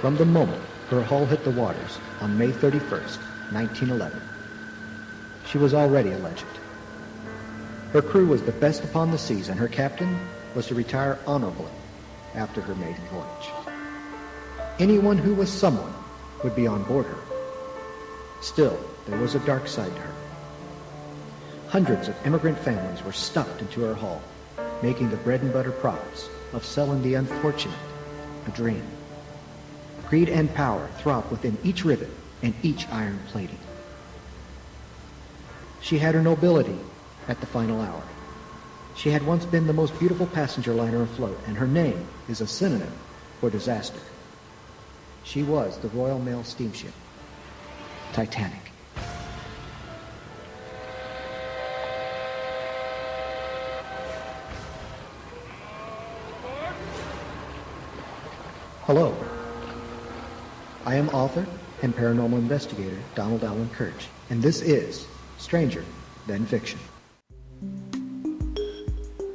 from the moment her hull hit the waters on May 31st, 1911. She was already a legend. Her crew was the best upon the seas, and her captain was to retire honorably after her maiden voyage. Anyone who was someone would be on board her. Still, there was a dark side to her. Hundreds of immigrant families were stuffed into her hull, making the bread and butter profits of selling the unfortunate a dream. Greed and power throbbed within each rivet and each iron plating. She had her nobility at the final hour. She had once been the most beautiful passenger liner afloat, and her name is a synonym for disaster. She was the Royal Mail steamship, Titanic. Hello. I am author and paranormal investigator Donald Allen Kirch, and this is Stranger Than Fiction.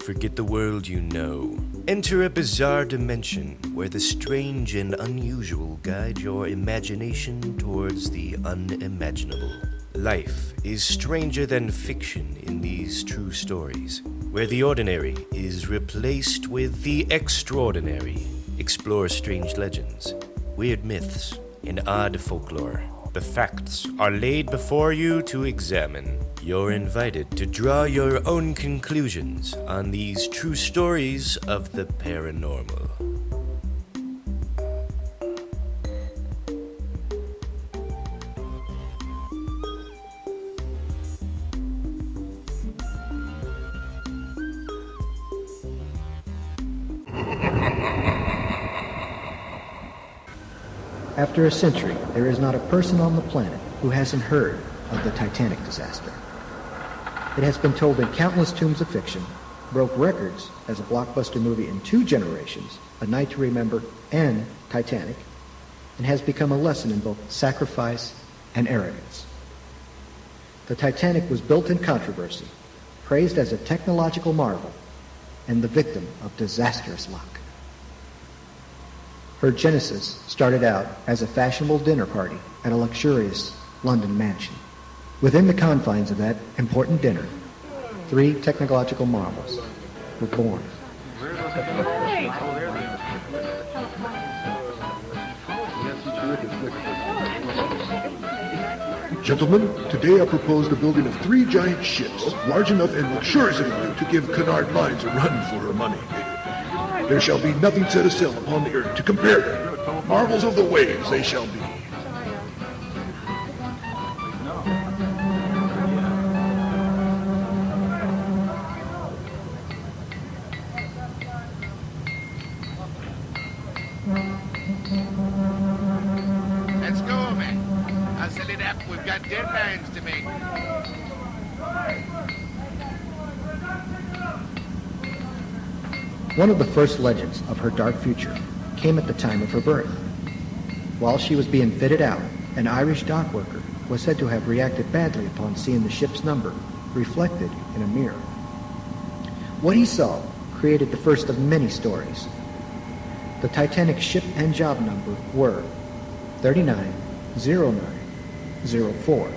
Forget the world you know. Enter a bizarre dimension where the strange and unusual guide your imagination towards the unimaginable. Life is stranger than fiction in these true stories, where the ordinary is replaced with the extraordinary. Explore strange legends, weird myths, and odd folklore. The facts are laid before you to examine. You're invited to draw your own conclusions on these true stories of the paranormal. After a century, there is not a person on the planet who hasn't heard of the Titanic disaster. It has been told in countless tomes of fiction, broke records as a blockbuster movie in 2 generations, A Night to Remember and Titanic, and has become a lesson in both sacrifice and arrogance. The Titanic was built in controversy, praised as a technological marvel, and the victim of disastrous luck. Her genesis started out as a fashionable dinner party at a luxurious London mansion. Within the confines of that important dinner, 3 technological marvels were born. Gentlemen, today I propose the building of 3 giant ships, large enough and luxurious enough to give Cunard Mines a run for her money. There shall be nothing set a sail upon the earth to compare them. Marvels of the waves they shall be. Let's go, man. Hustle it up. We've got deadlines to make. One of the first legends of her dark future came at the time of her birth. While she was being fitted out, an Irish dock worker was said to have reacted badly upon seeing the ship's number reflected in a mirror. What he saw created the first of many stories. The Titanic ship and job number were 390904.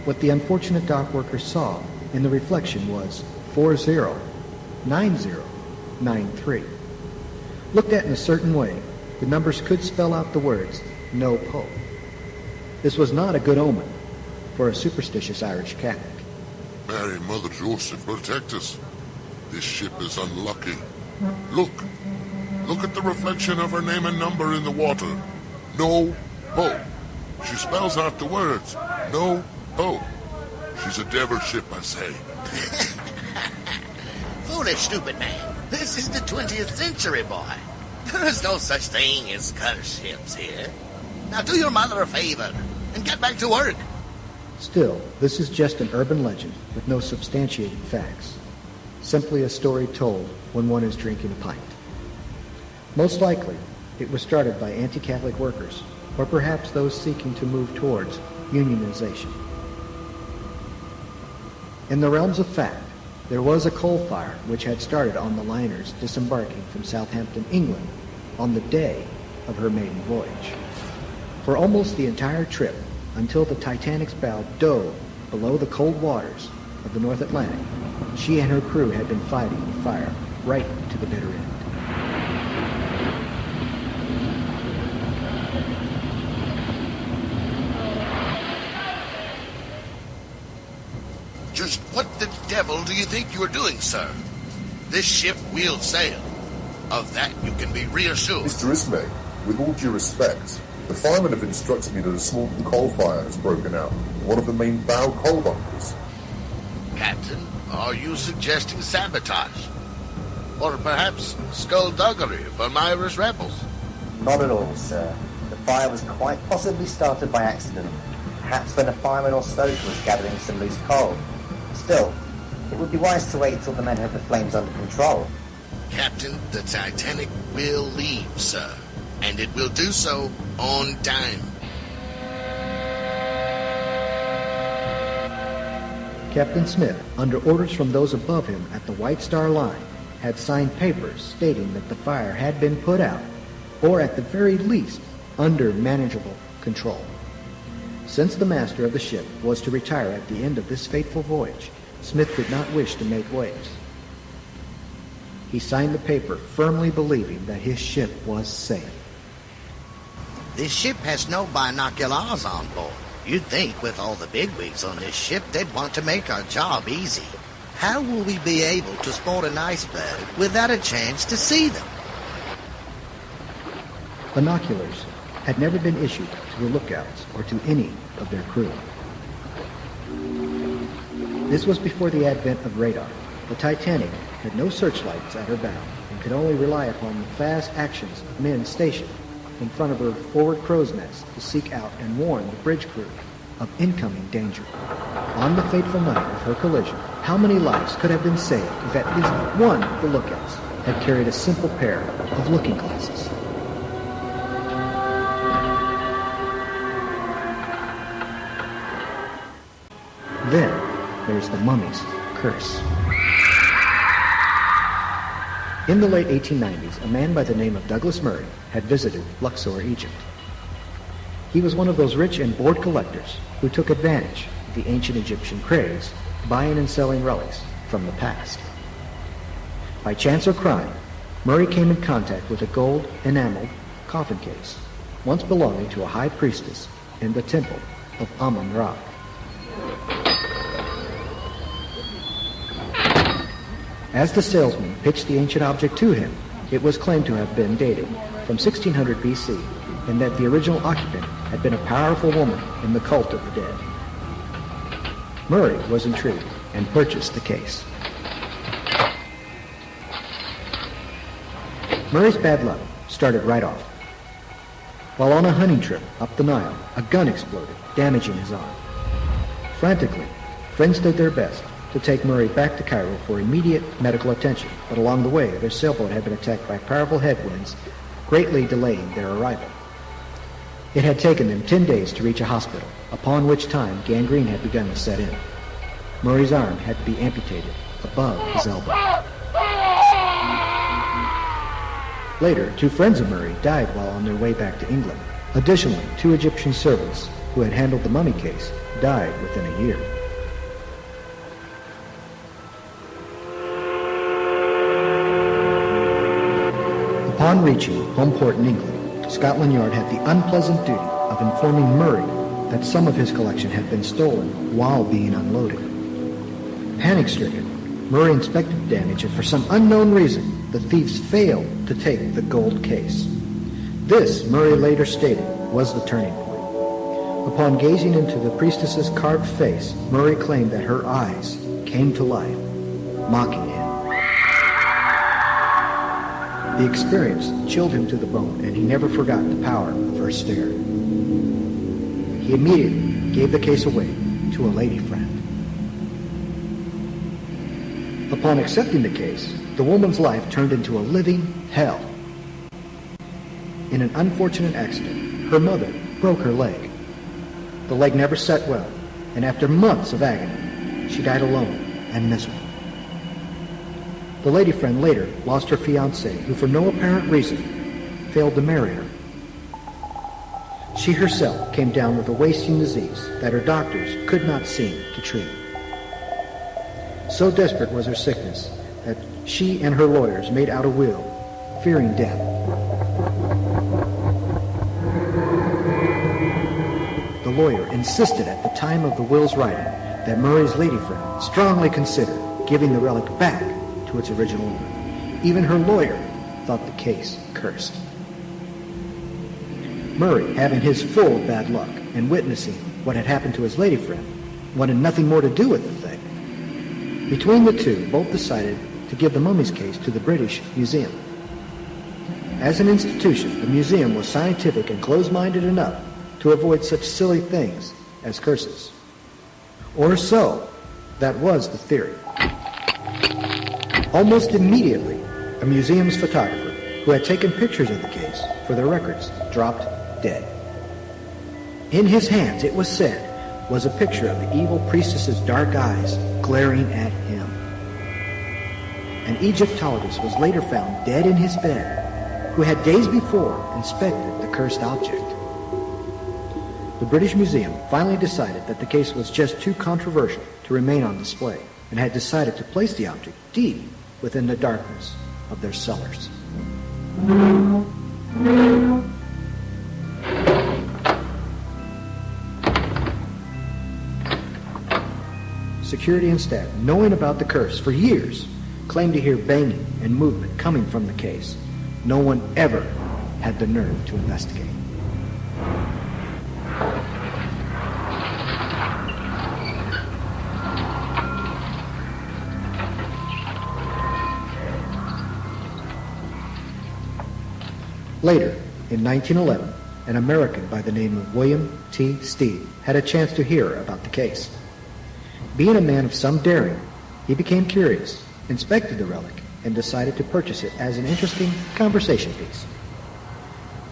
What the unfortunate dock worker saw in the reflection was 409093. Looked at in a certain way, the numbers could spell out the words, "No Pope." This was not a good omen for a superstitious Irish Catholic. Mary, Mother Joseph, protect us. This ship is unlucky. Look at the reflection of her name and number in the water. No Pope. She spells out the words, No Pope. She's a devil ship, I say. Foolish, stupid man. This is the 20th century, boy. There is no such thing as cursed ships here. Now do your mother a favor and get back to work. Still, this is just an urban legend with no substantiated facts. Simply a story told when one is drinking a pint. Most likely, it was started by anti-Catholic workers, or perhaps those seeking to move towards unionization. In the realms of fact, there was a coal fire which had started on the liners disembarking from Southampton, England, on the day of her maiden voyage. For almost the entire trip, until the Titanic's bow dove below the cold waters of the North Atlantic, she and her crew had been fighting with fire right to the bitter end. Just what the devil do you think you are doing, sir? This ship will sail. Of that you can be reassured. Mr. Ismay, with all due respect, the firemen have instructed me that a small coal fire has broken out in one of the main bow coal bunkers. Captain, are you suggesting sabotage? Or perhaps skullduggery from Irish rebels? Not at all, sir. The fire was quite possibly started by accident, perhaps when a fireman or stoker was gathering some loose coal. Still, it would be wise to wait till the men have the flames under control. Captain, the Titanic will leave, sir. And it will do so on time. Captain Smith, under orders from those above him at the White Star Line, had signed papers stating that the fire had been put out, or at the very least, under manageable control. Since the master of the ship was to retire at the end of this fateful voyage, Smith did not wish to make waves. He signed the paper firmly believing that his ship was safe. This ship has no binoculars on board. You'd think with all the bigwigs on this ship, they'd want to make our job easy. How will we be able to spot an iceberg without a chance to see them? Binoculars had never been issued to the lookouts or to any of their crew. This was before the advent of radar. The Titanic had no searchlights at her bow and could only rely upon the fast actions of men stationed in front of her forward crow's nest to seek out and warn the bridge crew of incoming danger. On the fateful night of her collision, how many lives could have been saved if at least one of the lookouts had carried a simple pair of looking glasses? Then there's the mummy's curse. In the late 1890s, a man by the name of Douglas Murray had visited Luxor, Egypt. He was one of those rich and bored collectors who took advantage of the ancient Egyptian craze, buying and selling relics from the past. By chance or crime, Murray came in contact with a gold enameled coffin case, once belonging to a high priestess in the temple of Amun-Ra. As the salesman pitched the ancient object to him, it was claimed to have been dated from 1600 BC, and that the original occupant had been a powerful woman in the cult of the dead. Murray was intrigued and purchased the case. Murray's bad luck started right off. While on a hunting trip up the Nile, a gun exploded, damaging his arm. Frantically, friends did their best to take Murray back to Cairo for immediate medical attention, but along the way, their sailboat had been attacked by powerful headwinds, greatly delaying their arrival. It had taken them 10 days to reach a hospital, upon which time gangrene had begun to set in. Murray's arm had to be amputated above his elbow. Later, 2 friends of Murray died while on their way back to England. Additionally, 2 Egyptian servants who had handled the mummy case died within a year. Upon reaching home port in England, Scotland Yard had the unpleasant duty of informing Murray that some of his collection had been stolen while being unloaded. Panic-stricken, Murray inspected the damage, and for some unknown reason, the thieves failed to take the gold case. This, Murray later stated, was the turning point. Upon gazing into the priestess's carved face, Murray claimed that her eyes came to life, mocking him. The experience chilled him to the bone, and he never forgot the power of her stare. He immediately gave the case away to a lady friend. Upon accepting the case, the woman's life turned into a living hell. In an unfortunate accident, her mother broke her leg. The leg never set well, and after months of agony, she died alone and miserable. The lady friend later lost her fiancé, who for no apparent reason failed to marry her She herself came down with a wasting disease that her doctors could not seem to treat. So desperate was her sickness that she and her lawyers made out a will, fearing death. The lawyer insisted at the time of the will's writing that Murray's lady friend strongly consider giving the relic back to its original owner. Even her lawyer thought the case cursed. Murray, having his full bad luck and witnessing what had happened to his lady friend, wanted nothing more to do with the thing. Between the two, both decided to give the mummy's case to the British Museum. As an institution, the museum was scientific and close-minded enough to avoid such silly things as curses. Or so, that was the theory. Almost immediately, a museum's photographer, who had taken pictures of the case for their records, dropped dead. In his hands, it was said, was a picture of the evil priestess's dark eyes glaring at him. An Egyptologist was later found dead in his bed, who had days before inspected the cursed object. The British Museum finally decided that the case was just too controversial to remain on display, and had decided to place the object deep within the darkness of their cellars. Security and staff, knowing about the curse for years, claimed to hear banging and movement coming from the case. No one ever had the nerve to investigate. Later, in 1911, an American by the name of William T. Stead had a chance to hear about the case. Being a man of some daring, he became curious, inspected the relic, and decided to purchase it as an interesting conversation piece.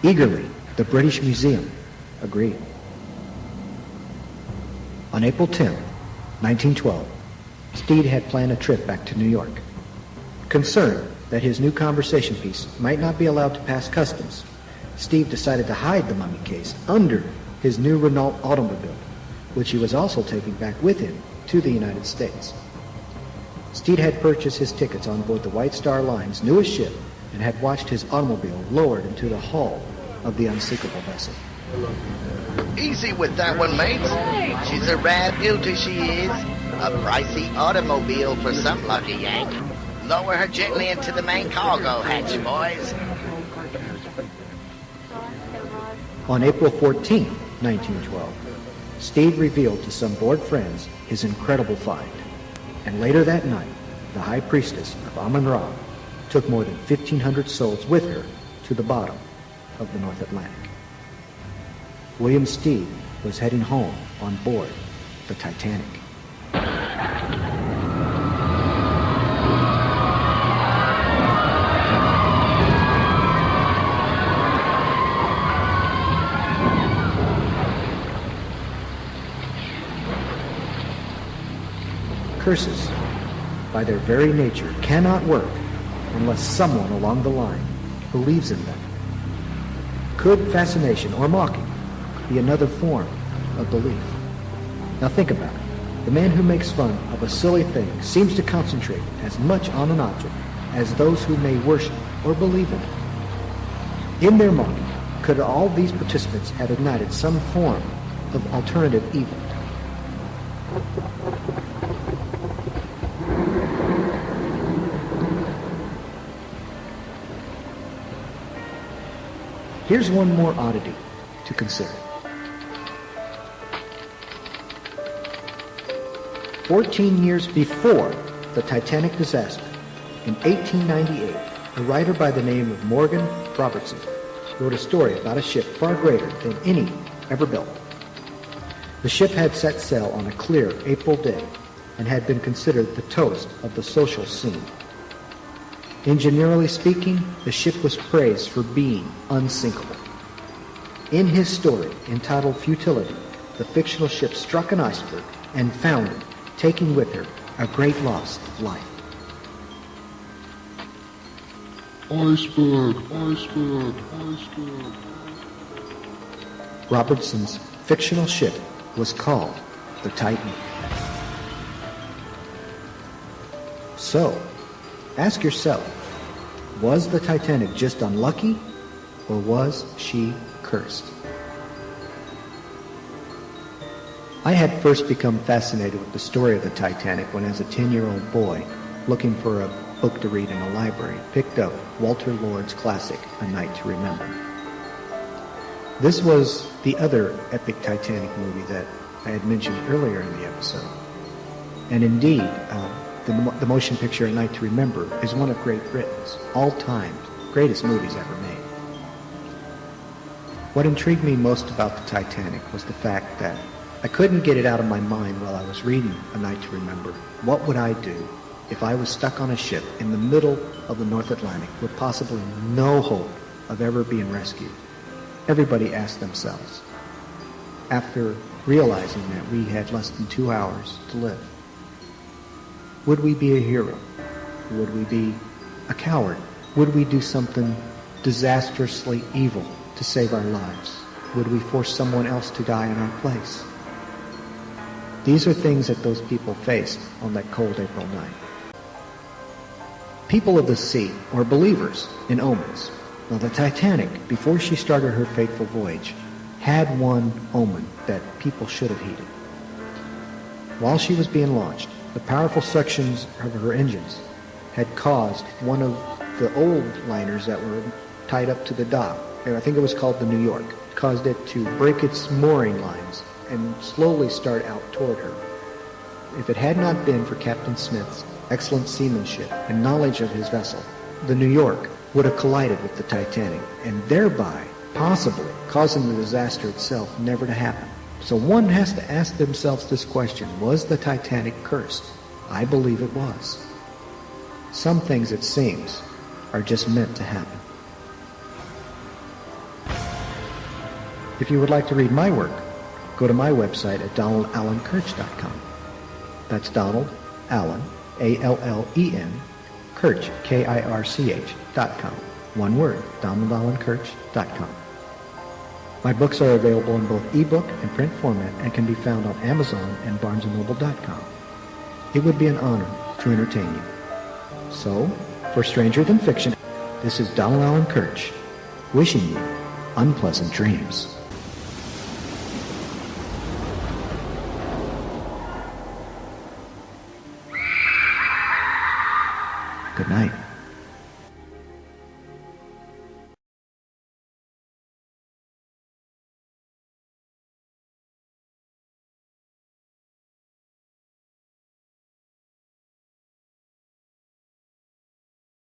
Eagerly, the British Museum agreed. On April 10, 1912, Stead had planned a trip back to New York. Concerned that his new conversation piece might not be allowed to pass customs, Steve decided to hide the mummy case under his new Renault automobile, which he was also taking back with him to the United States. Stead had purchased his tickets on board the White Star Line's newest ship and had watched his automobile lowered into the hull of the unsinkable vessel. Easy with that one, mates. She's a rare beauty, she is. A pricey automobile for some lucky Yank. Lower her gently into the main cargo hatch, boys. On April 14, 1912, Stead revealed to some bored friends his incredible find. And later that night, the high priestess of Amun-Ra took more than 1,500 souls with her to the bottom of the North Atlantic. William Stead was heading home on board the Titanic. Curses, by their very nature, cannot work unless someone along the line believes in them. Could fascination or mocking be another form of belief? Now think about it. The man who makes fun of a silly thing seems to concentrate as much on an object as those who may worship or believe in it. In their mocking, could all these participants have ignited some form of alternative evil? Here's one more oddity to consider. 14 years before the Titanic disaster, in 1898, a writer by the name of Morgan Robertson wrote a story about a ship far greater than any ever built. The ship had set sail on a clear April day and had been considered the toast of the social scene. Engineerily speaking, the ship was praised for being unsinkable. In his story, entitled Futility, the fictional ship struck an iceberg and foundered, taking with her a great loss of life. Iceberg, iceberg, iceberg. Robertson's fictional ship was called the Titan. So, ask yourself, was the Titanic just unlucky, or was she cursed? I had first become fascinated with the story of the Titanic when, as a 10-year-old boy, looking for a book to read in a library, picked up Walter Lord's classic, A Night to Remember. This was the other epic Titanic movie that I had mentioned earlier in the episode. And indeed, the motion picture A Night to Remember is one of Great Britain's all-time greatest movies ever made. What intrigued me most about the Titanic was the fact that I couldn't get it out of my mind while I was reading A Night to Remember. What would I do if I was stuck on a ship in the middle of the North Atlantic with possibly no hope of ever being rescued? Everybody asked themselves, after realizing that we had less than 2 hours to live. Would we be a hero? Would we be a coward? Would we do something disastrously evil to save our lives? Would we force someone else to die in our place? These are things that those people faced on that cold April night. People of the sea were believers in omens. Now, the Titanic, before she started her fateful voyage, had one omen that people should have heeded. While she was being launched, the powerful suctions of her engines had caused one of the old liners that were tied up to the dock, and I think it was called the New York, caused it to break its mooring lines and slowly start out toward her. If it had not been for Captain Smith's excellent seamanship and knowledge of his vessel, the New York would have collided with the Titanic, and thereby possibly causing the disaster itself never to happen. So one has to ask themselves this question: was the Titanic cursed? I believe it was. Some things, it seems, are just meant to happen. If you would like to read my work, go to my website at donaldallenkirch.com. That's Donald Allen, A-L-L-E-N, Kirch, K-I-R-C-H.com. One word, donaldallenkirch.com. My books are available in both ebook and print format and can be found on Amazon and barnesandnoble.com. It would be an honor to entertain you. So, for Stranger Than Fiction, this is Donald Allen Kirch, wishing you unpleasant dreams. Good night.